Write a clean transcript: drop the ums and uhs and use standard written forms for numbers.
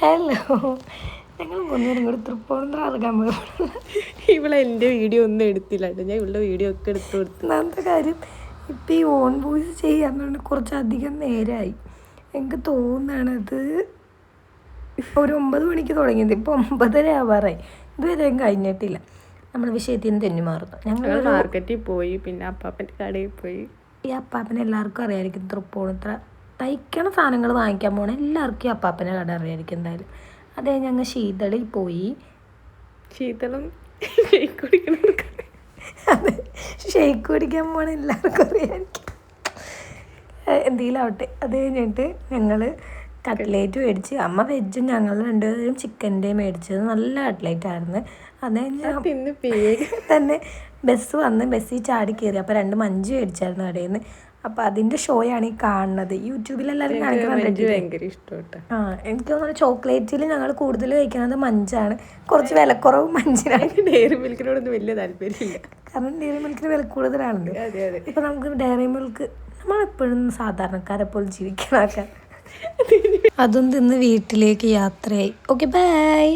Hello, ഞങ്ങൾ മൂന്നുപേരും കൂടി തൃപ്പൂണിത്തുറ ഇറങ്ങാൻ പോയി. ഇവളെ എൻ്റെ വീഡിയോ ഒന്നും എടുത്തില്ല കേട്ടോ, ഞാൻ ഇവളുടെ വീഡിയോ ഒക്കെ എടുത്തു കൊടുത്തു. ഒന്നാമത്തെ കാര്യം ഇപ്പം ഈ ഓൺ വോയിസ് ചെയ്യാന്നുകൊണ്ട് കുറച്ചധികം നേരമായി. എനിക്ക് തോന്നുകയാണത് ഒരു 9 മണിക്ക് തുടങ്ങിയത്, ഇപ്പോൾ 9:30 ആവാറായി, ഇതുവരെയും കഴിഞ്ഞിട്ടില്ല. നമ്മൾ വിഷയത്തിൽ നിന്ന് തെന്നി മാറുന്നു. ഞങ്ങൾ മാർക്കറ്റിൽ പോയി, പിന്നെ അപ്പാപ്പൻ്റെ കടയിൽ പോയി. ഈ അപ്പാപ്പനെ എല്ലാവർക്കും അറിയാമായിരിക്കും. തൃപ്പൂണിത്തുറ തയ്ക്കണ സാധനങ്ങൾ വാങ്ങിക്കാൻ പോകണം എല്ലാവർക്കും ഈ അപ്പാപ്പനെ കട അറിയാമായിരിക്കും എന്തായാലും. അതേ ഞങ്ങൾ ശീതളിൽ പോയി. ശീതളും ഷെയ്ക്ക് കുടിക്കണവർക്ക് അതെ, ഷെയ്ക്ക് കുടിക്കാൻ പോകണം എല്ലാവർക്കും അറിയാമായിരിക്കും. എന്തെങ്കിലും ആവട്ടെ. അത് കഴിഞ്ഞിട്ട് ഞങ്ങൾ കട്ട്ലേറ്റ് മേടിച്ച്, അമ്മ വെജും ഞങ്ങൾ രണ്ടുപേരും ചിക്കൻ്റെയും മേടിച്ചത്. നല്ല കട്ട്ലേറ്റ് ആയിരുന്നു. അത് കഴിഞ്ഞ് തന്നെ ബസ് വന്ന് ബസ്സിൽ ചാടി കയറി. അപ്പോൾ 2 മഞ്ച് മേടിച്ചായിരുന്നു കടയിൽ നിന്ന്. അപ്പോൾ അതിൻ്റെ ഷോയാണ് ഈ കാണുന്നത്. യൂട്യൂബിൽ എല്ലാവരും കാണിക്കുന്നത് ഭയങ്കര ഇഷ്ടപ്പെട്ടു. എനിക്ക് തോന്നുന്നു ചോക്ലേറ്റിൽ ഞങ്ങൾ കൂടുതൽ കഴിക്കുന്നത് മഞ്ചാണ്. കുറച്ച് വിലക്കുറവ് മഞ്ചിനാണ്. ഡയറി മിൽക്കിനോടൊന്നും വലിയ താല്പര്യമില്ല, കാരണം ഡയറി മിൽക്കിന് വില കൂടുതലാണല്ലോ. അപ്പോൾ നമുക്ക് ഡയറി മിൽക്ക് നമ്മളെപ്പോഴും സാധാരണക്കാരെ പോലെ ജീവിക്കണാക്കാൻ. അതും തിന്ന് വീട്ടിലേക്ക് യാത്രയായി. Okay, by.